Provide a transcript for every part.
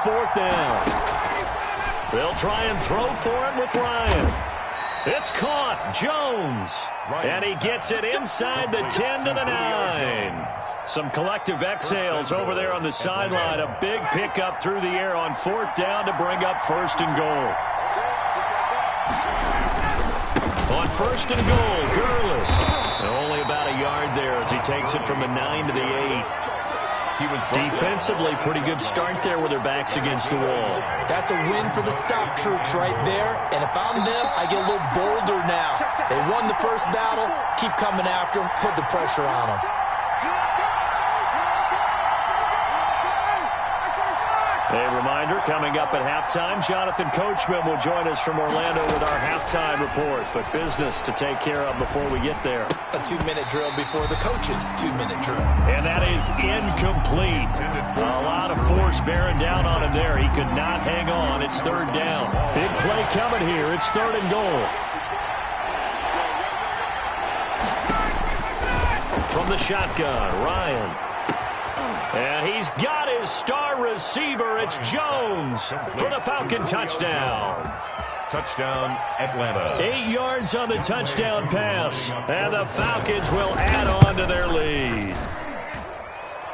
4th down. They'll try and throw for it with Ryan. It's caught. Jones. And he gets it inside the 10 to the 9. Some collective exhales over there on the sideline. A big pickup through the air on 4th down to bring up 1st and goal. On 1st and goal, Gurley. Only about a yard there as he takes it from the 9 to the 8. He was defensively pretty good start there with their backs against the wall. That's a win for the stop troops right there. And if I'm them, I get a little bolder now. They won the first battle. Keep coming after them. Put the pressure on them. A reminder, coming up at halftime, Jonathan Coachman will join us from Orlando with our halftime report. But business to take care of before we get there. A 2-minute drill before the coach's 2-minute drill. And that is incomplete. A lot of force bearing down on him there. He could not hang on. It's 3rd down. Big play coming here. It's 3rd and goal. From the shotgun, Ryan. And he's got his star receiver. It's Jones for the Falcon touchdown. Touchdown, Atlanta. 8 yards on the touchdown pass. And the Falcons will add on to their lead.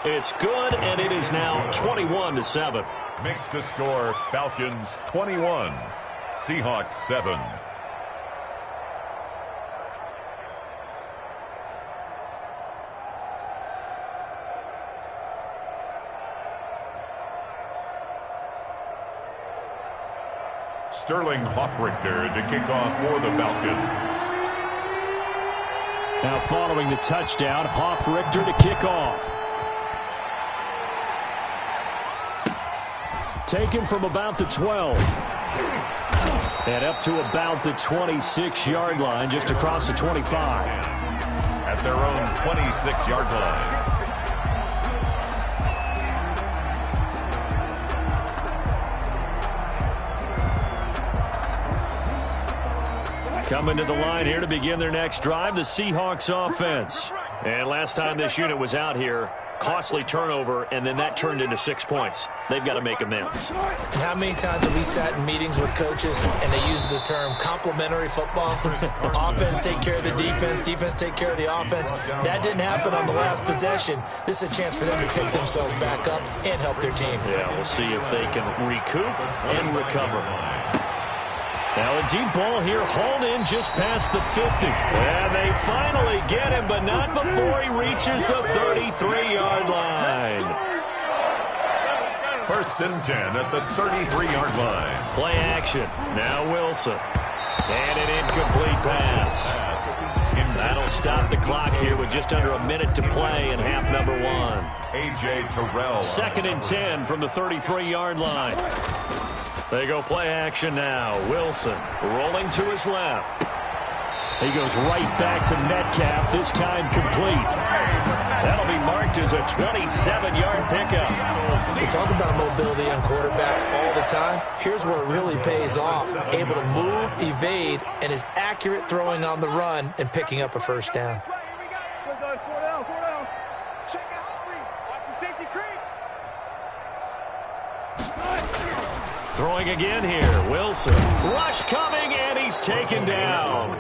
It's good, and it is now 21-7. Makes the score Falcons 21, Seahawks 7. Sterling Hoffrichter to kick off for the Falcons. Now following the touchdown, Hoffrichter to kick off. Taken from about the 12. And up to about the 26-yard line, just across the 25. At their own 26-yard line. Coming to the line here to begin their next drive, the Seahawks offense. And last time this unit was out here, costly turnover, and then that turned into 6 points. They've got to make amends. And how many times have we sat in meetings with coaches and they use the term complementary football? Offense take care of the defense, defense take care of the offense. That didn't happen on the last possession. This is a chance for them to pick themselves back up and help their team. Yeah, we'll see if they can recoup and recover. Now a deep ball here, hauled in just past the 50. And they finally get him, but not before he reaches the 33-yard line. 1st and 10 at the 33-yard line. Play action. Now Wilson. And an incomplete pass. That'll stop the clock here with just under a minute to play in half number 1. A.J. Terrell. 2nd and 10 from the 33-yard line. They go play action now. Wilson rolling to his left. He goes right back to Metcalf, this time complete. That'll be marked as a 27-yard pickup. We talk about mobility on quarterbacks all the time. Here's where it really pays off. Able to move, evade, and is accurate throwing on the run and picking up a 1st down. Check out. Watch the safety creep. Throwing again here, Wilson. Rush coming, and he's taken down.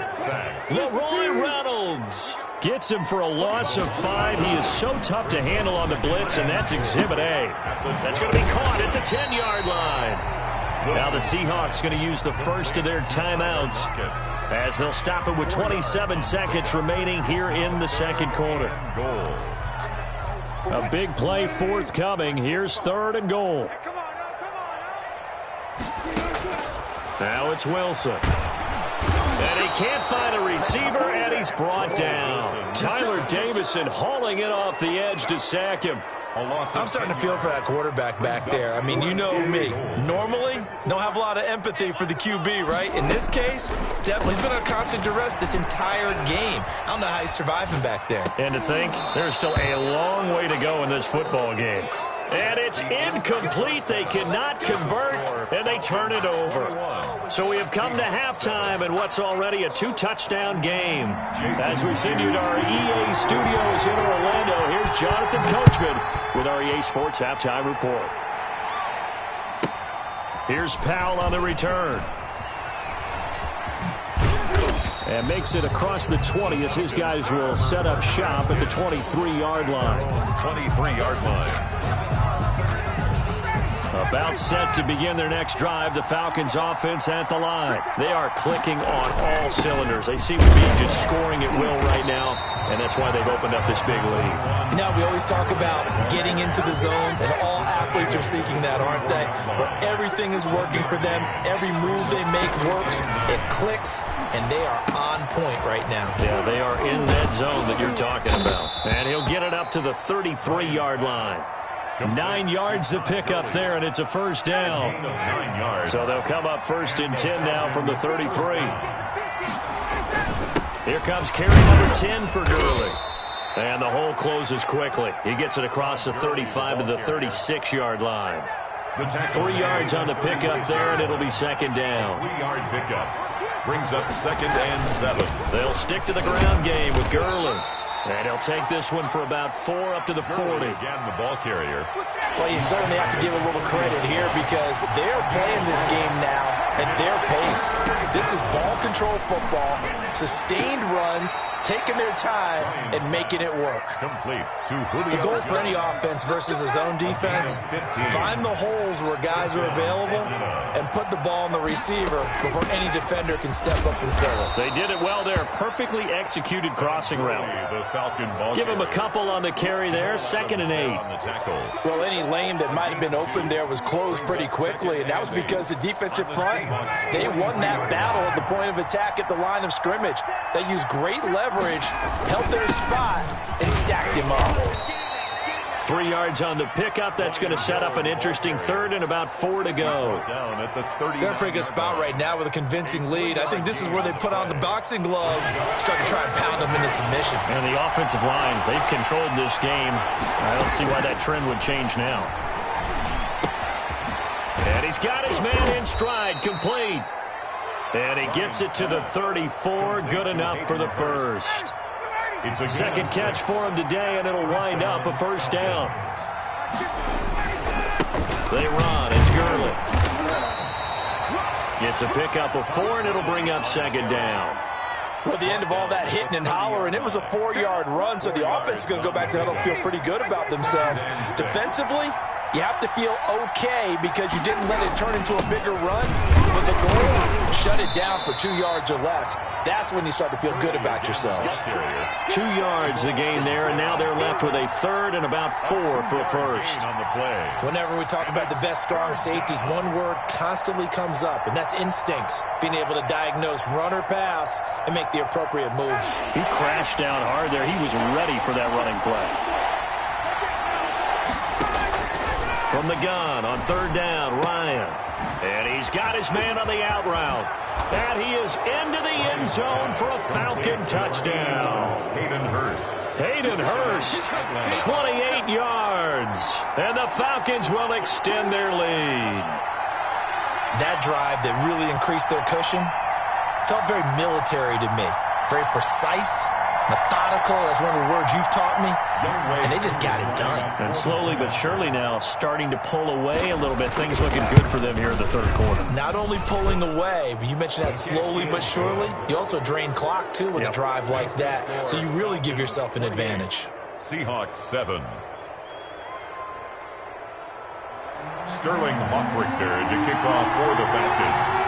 Leroy Reynolds gets him for a loss of 5. He is so tough to handle on the blitz, and that's Exhibit A. That's going to be caught at the 10-yard line. Now the Seahawks going to use the first of their timeouts as they'll stop it with 27 seconds remaining here in the 2nd quarter. A big play forthcoming. Here's 3rd and goal. Now it's Wilson. And he can't find a receiver, and he's brought down. Tyler Davison hauling it off the edge to sack him. I'm starting to feel for that quarterback back there. I mean, you know me. Normally, don't have a lot of empathy for the QB, right? In this case, definitely he's been under constant duress this entire game. I don't know how he's surviving back there. And to think, there's still a long way to go in this football game. And it's incomplete. They cannot convert, and they turn it over. So we have come to halftime in what's already a 2-touchdown game. As we send you to our EA studios in Orlando, here's Jonathan Coachman with our EA Sports Halftime Report. Here's Powell on the return. And makes it across the 20 as his guys will set up shop at the 23-yard line. 23-yard line. About set to begin their next drive, the Falcons offense at the line. They are clicking on all cylinders. They seem to be just scoring at will right now, and that's why they've opened up this big lead. You know, we always talk about getting into the zone, and all athletes are seeking that, aren't they? Where everything is working for them. Every move they make works. It clicks, and they are on point right now. Yeah, they are in that zone that you're talking about. And he'll get it up to the 33-yard line. 9 yards to pick up there, and it's a first down. 9 yards. So they'll come up 1st and 10 now from the 33. Here comes carry number 10 for Gurley. And the hole closes quickly. He gets it across the 35 to the 36-yard line. 3 yards on the pickup there, and it'll be 2nd down. 3-yard pickup. Brings up 2nd and 7. They'll stick to the ground game with Gurley. And he'll take this one for about 4 up to the 40. Again, the ball carrier. Well, you certainly have to give a little credit here because they're playing this game now at their pace. This is ball control football, sustained runs, taking their time, and making it work. Complete to Julio. The goal for any offense versus a zone defense, find the holes where guys are available and put the ball on the receiver before any defender can step up and fill it. They did it well there. Perfectly executed crossing route. Give him a couple on the carry there. 2nd and 8. On the tackle. Well, any lane that might have been open there was closed pretty quickly, and that was because the defensive front, they won that battle at the point of attack at the line of scrimmage. They used great leverage, held their spot, and stacked him up. 3 yards on the pickup. That's going to set up an interesting 3rd and about 4 to go. Down at the 30. They're in a pretty good spot right now with a convincing lead. I think this is where they put on the boxing gloves, start to try and pound them into submission. And the offensive line, they've controlled this game. I don't see why that trend would change now. And he's got his man in stride, complete. And he gets it to the 34, good enough for the first. Second catch for him today, and it'll wind up a first down. They run. It's Gurley. Gets a pickup of 4, and it'll bring up 2nd down. Well, the end of all that hitting and hollering, it was a 4-yard run, so the offense is going to go back to huddle and feel pretty good about themselves. Defensively, you have to feel okay because you didn't let it turn into a bigger run, but the goal, shut it down for 2 yards or less. That's when you start to feel good about yourselves. 2 yards the gain there, and now they're left with a 3rd and about 4 for a first. On the play. Whenever we talk about the best strong safeties, one word constantly comes up, and that's instincts. Being able to diagnose run or pass and make the appropriate moves. He crashed down hard there. He was ready for that running play. From the gun on 3rd down, Ryan. And he's got his man on the out route. And he is into the end zone for a Falcon touchdown. Hayden Hurst, 28 yards. And the Falcons will extend their lead. That drive that really increased their cushion felt very military to me. Very precise, methodical, that's one of the words you've taught me. And they just got it done. And slowly but surely now starting to pull away a little bit. Things looking good for them here in the 3rd quarter. Not only pulling away, but you mentioned that slowly but surely. You also drain clock, too, with a drive like that. So you really give yourself an advantage. Seahawks 7. Sterling Hoffrichter to kick off for the Falcons.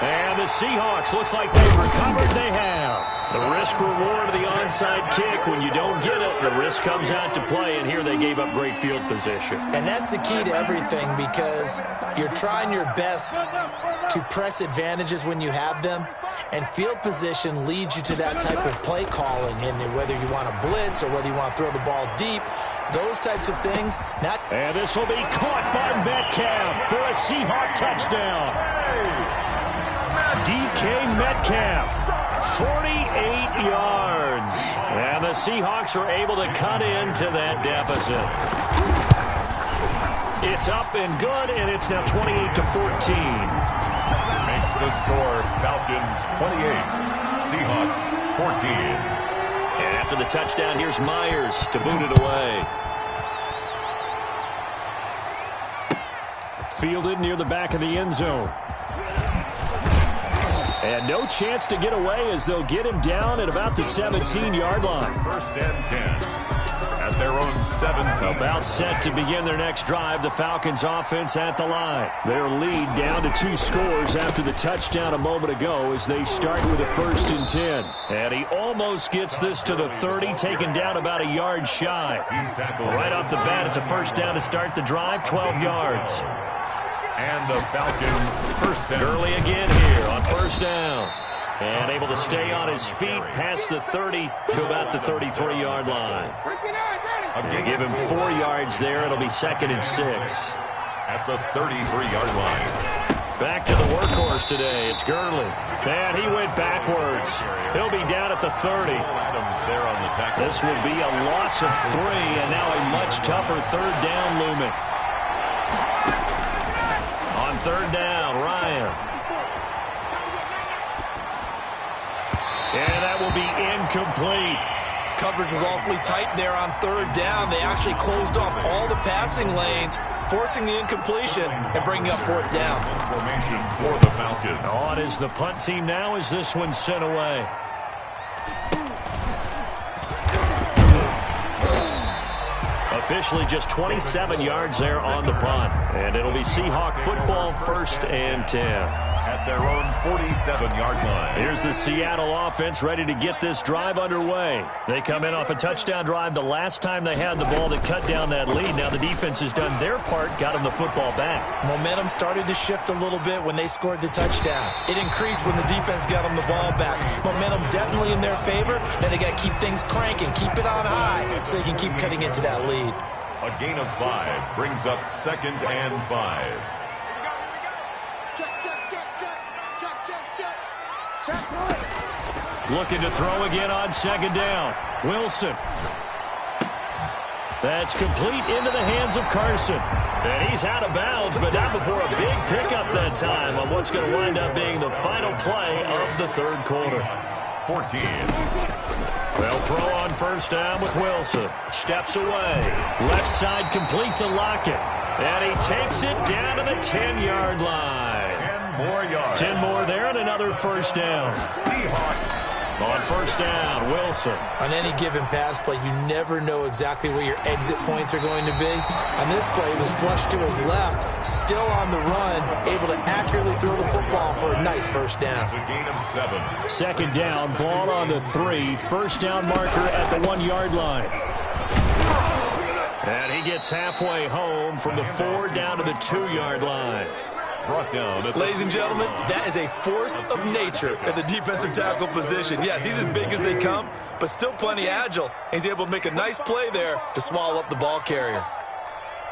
And the Seahawks, looks like they've recovered. They have. The risk-reward of the onside kick. When you don't get it, the risk comes out to play, and here they gave up great field position. And that's the key to everything because you're trying your best to press advantages when you have them, and field position leads you to that type of play calling, and whether you want to blitz or whether you want to throw the ball deep, those types of things. And this will be caught by Metcalf for a Seahawk touchdown. DK Metcalf, 48 yards. And the Seahawks are able to cut into that deficit. It's up and good, and it's now 28-14. Makes the score Falcons 28, Seahawks 14. And after the touchdown, here's Myers to boot it away. fielded near the back of the end zone. And no chance to get away as they'll get him down at about the 17-yard line. First and 10. At their own 17. About set to begin their next drive, the Falcons offense at the line. Their lead down to 2 scores after the touchdown a moment ago as they start with a 1st and 10. And he almost gets this to the 30, taken down about a yard shy. Right off the bat, it's a 1st down to start the drive, 12 yards. And the Falcons first down. Gurley again here on 1st down. And able to stay on his feet past the 30 to about the 33-yard line. You give him 4 yards there. It'll be 2nd and 6. At the 33-yard line. Back to the workhorse today. It's Gurley. And he went backwards. He'll be down at the 30. Adams there on the tackle. This will be a loss of 3, and now a much tougher 3rd down looming. On 3rd down, Ryan. And that will be incomplete. Coverage was awfully tight there on 3rd down. They actually closed off all the passing lanes, forcing the incompletion and bringing up 4th down. Formation for the Falcons. On is the punt team now as this one's sent away. Officially just 27 yards there on the punt. And it'll be Seahawk football, 1st and 10. At their own 47-yard line. Here's the Seattle offense ready to get this drive underway. They come in off a touchdown drive the last time they had the ball that cut down that lead. Now the defense has done their part, got them the football back. Momentum started to shift a little bit when they scored the touchdown. It increased when the defense got them the ball back. Momentum definitely in their favor. Now they got to keep things cranking, keep it on high so they can keep cutting into that lead. A gain of 5 brings up 2nd and 5. Looking to throw again on 2nd down. Wilson. That's complete into the hands of Carson. And he's out of bounds, but not before a big pickup that time on what's going to wind up being the final play of the 3rd quarter. 14. They'll throw on 1st down with Wilson. Steps away. Left side complete to Lockett. And he takes it down to the 10-yard line. 10 more yards. 10 more there and another 1st down. Seahawks. On 1st down, Wilson. On any given pass play, you never know exactly where your exit points are going to be. On this play, he was flushed to his left, still on the run, able to accurately throw the football for a nice 1st down. It's a gain of 7. 2nd down, ball on the 3. 1st down marker at the 1-yard line. And he gets halfway home from the 4 down to the 2-yard line. Brought down. Ladies and gentlemen, that is a force of nature at the defensive tackle position. Yes, he's as big as they come, but still plenty agile. He's able to make a nice play there to swallow up the ball carrier.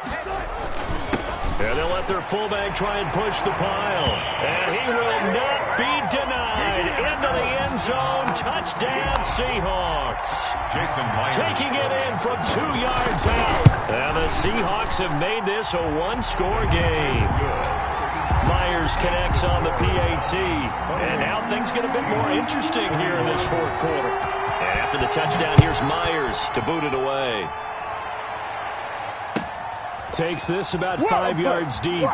And they'll let their fullback try and push the pile. And he will not be denied. Into the end zone. Touchdown, Seahawks. Jason Myers. Taking it in from 2 yards out. And the Seahawks have made this a 1-score game. Myers connects on the PAT. And now things get a bit more interesting here in this 4th quarter. And after the touchdown, here's Myers to boot it away. Takes this about 5 yards deep.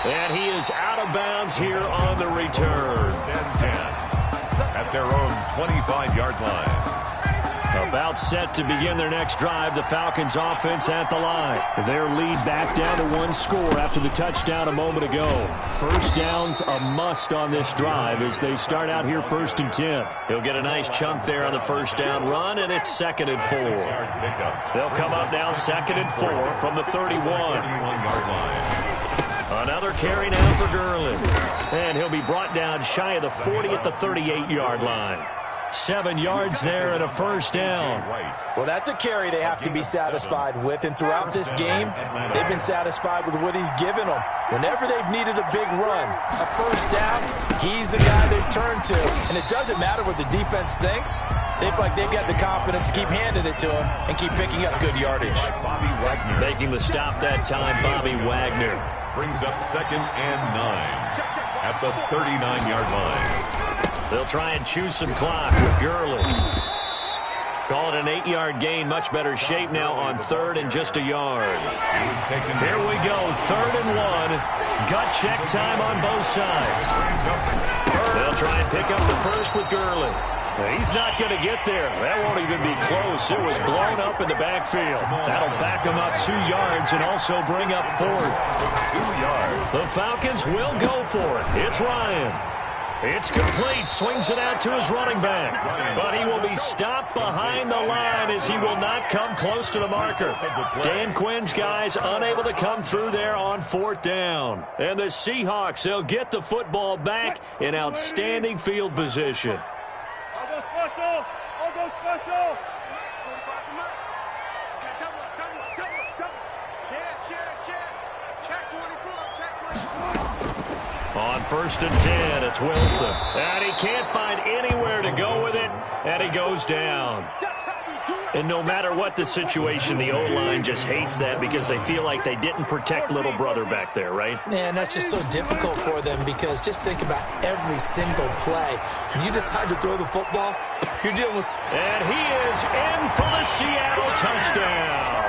And he is out of bounds here on the return. 10 at their own 25-yard line. About set to begin their next drive, the Falcons offense at the line. Their lead back down to 1 score after the touchdown a moment ago. 1st down's a must on this drive as they start out here 1st and 10. He'll get a nice chunk there on the 1st down run, and it's 2nd and 4. They'll come up now 2nd and 4 from the 31-yard line. Another carry now for Gurley. And he'll be brought down shy of the 40 at the 38-yard line. 7 yards there and a 1st down. Well, that's a carry they have to be satisfied with. And throughout this game, they've been satisfied with what he's given them. Whenever they've needed a big run, a 1st down, he's the guy they turn to. And it doesn't matter what the defense thinks. They feel like they've got the confidence to keep handing it to him and keep picking up good yardage. Making the stop that time, Bobby Wagner. Brings up 2nd and 9 at the 39-yard line. They'll try and chew some clock with Gurley. Call it an 8-yard gain. Much better shape now on third and just a yard. Here we go. 3rd and 1. Gut check time on both sides. They'll try and pick up the first with Gurley. He's not going to get there. That won't even be close. It was blown up in the backfield. That'll back him up 2 yards and also bring up 4th. 2 yards. The Falcons will go for it. It's Ryan. It's complete. Swings it out to his running back. But he will be stopped behind the line as he will not come close to the marker. Dan Quinn's guys unable to come through there on 4th down. And the Seahawks, they'll get the football back in outstanding field position. On 1st and 10, it's Wilson. And he can't find anywhere to go with it, and he goes down. And no matter what the situation, the O-line just hates that because they feel like they didn't protect little brother back there, right? Man, that's just so difficult for them because just think about every single play. When you decide to throw the football, you're dealing with... And he is in for the Seattle touchdown.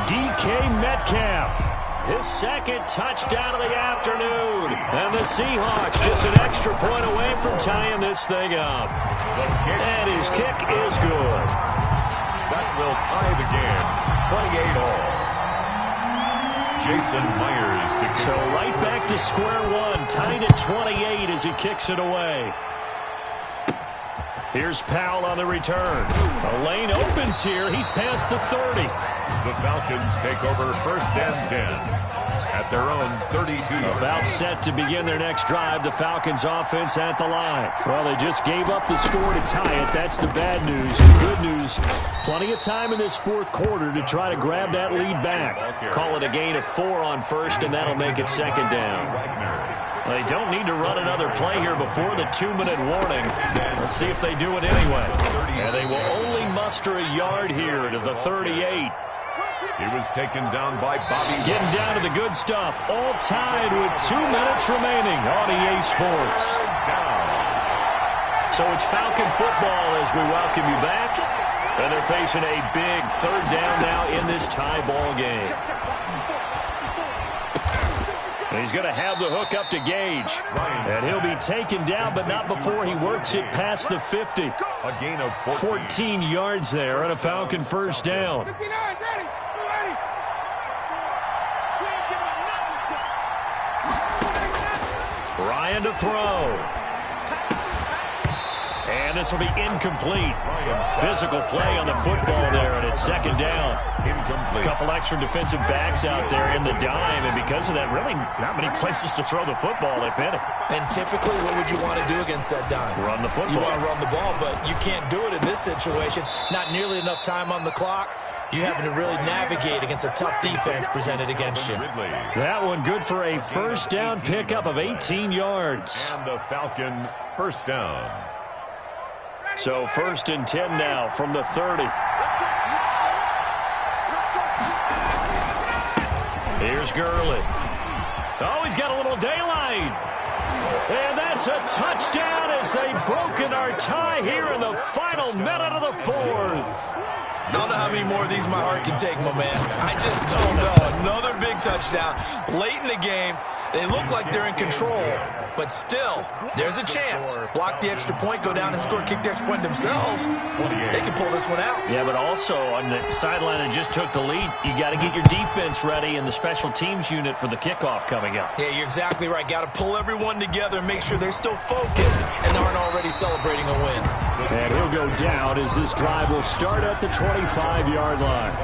DK Metcalf. His 2nd touchdown of the afternoon. And the Seahawks just an extra point away from tying this thing up. And his kick is good. That will tie the game. 28 all. Jason Myers to kick. So right back to square one. Tied at 28 as he kicks it away. Here's Powell on the return. A lane opens here. He's past the 30. The Falcons take over 1st and 10 at their own 32. About set to begin their next drive. The Falcons offense at the line. Well, they just gave up the score to tie it. That's the bad news. The good news, plenty of time in this 4th quarter to try to grab that lead back. Call it a gain of 4 on 1st, and that'll make it 2nd down. They don't need to run another play here before the 2-minute warning. Let's see if they do it anyway. And they will only muster a yard here to the 38. He was taken down by Bobby. Getting down to the good stuff. All tied with 2 minutes remaining on EA Sports. So it's Falcon football as we welcome you back. And they're facing a big 3rd down now in this tie ball game. And he's going to have the hook up to Gage. And he'll be taken down, but not before he works it past the 50. A gain of 14 yards there and a Falcon 1st down. Ryan to throw. And this will be incomplete. Physical play on the football there, and it's 2nd down. A couple extra defensive backs out there in the dime, and because of that, really not many places to throw the football, if any. And typically, what would you want to do against that dime? Run the football. You want to run the ball, but you can't do it in this situation. Not nearly enough time on the clock. You having to really navigate against a tough defense presented against you. That one good for a 1st down pickup of 18 yards. And the Falcon 1st down. So 1st and 10 now from the 30. Here's Gurley. Oh, he's got a little daylight. And that's a touchdown as they've broken our tie here in the final minute of the 4th. I don't know how many more of these my heart can take, my man. I just don't know. Another big touchdown. Late in the game, they look like they're in control, but still, there's a chance. Block the extra point, go down and score, kick the extra point themselves. They can pull this one out. Yeah, but also on the sideline that just took the lead, you got to get your defense ready and the special teams unit for the kickoff coming up. Yeah, you're exactly right. Got to pull everyone together and make sure they're still focused and aren't already celebrating a win. And he'll go down as this drive will start at the 25-yard line.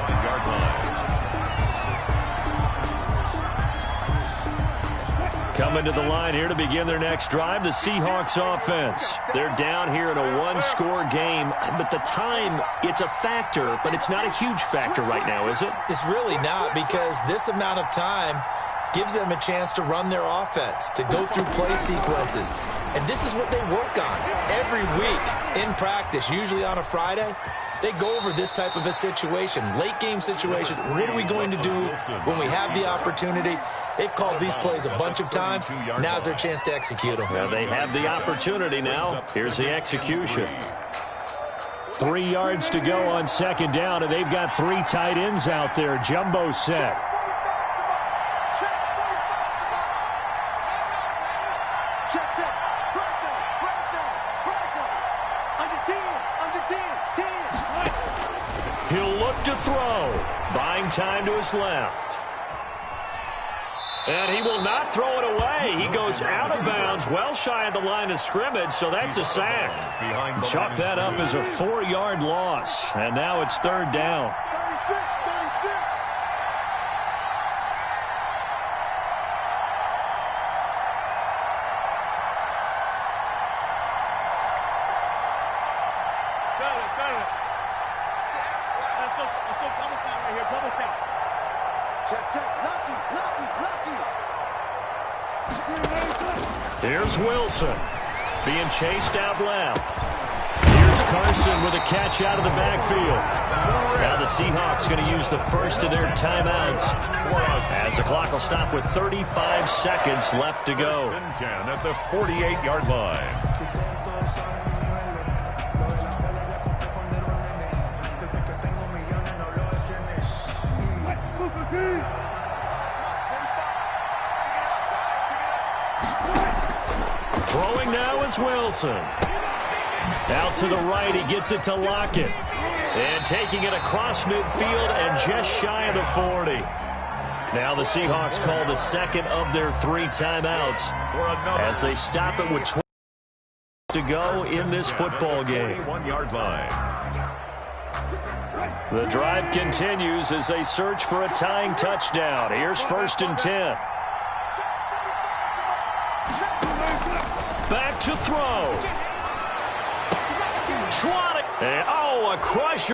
Coming to the line here to begin their next drive, the Seahawks offense. They're down here in a one-score game, but the time, it's a factor, but it's not a huge factor right now, is it? It's really not, because this amount of time gives them a chance to run their offense, to go through play sequences. And this is what they work on every week in practice, usually on a Friday. They go over this type of a situation, late game situation. What are we going to do when we have the opportunity? They've called these plays a bunch of times. Now's their chance to execute them. Well, they have the opportunity now. Here's the execution. 3 yards to go on second down, and they've got 3 tight ends out there. Jumbo set. He'll look to throw. Buying time to his left. And he will not throw it away. He goes out of bounds, well shy of the line of scrimmage, so that's a sack. Chalk that up as a 4-yard loss. And now it's third down. Here's Wilson being chased out left. Here's Carson with a catch out of the backfield. Now the Seahawks going to use the first of their timeouts as the clock will stop with 35 seconds left to go. 10 at the 48-yard line. Throwing now is Wilson. Out to the right, he gets it to Lockett. And taking it across midfield and just shy of the 40. Now the Seahawks call the second of their 3 timeouts as they stop it with 20 to go in this football game. 1-yard line. The drive continues as they search for a tying touchdown. Here's 1st and 10. Back to throw. Trotting. And, a crusher.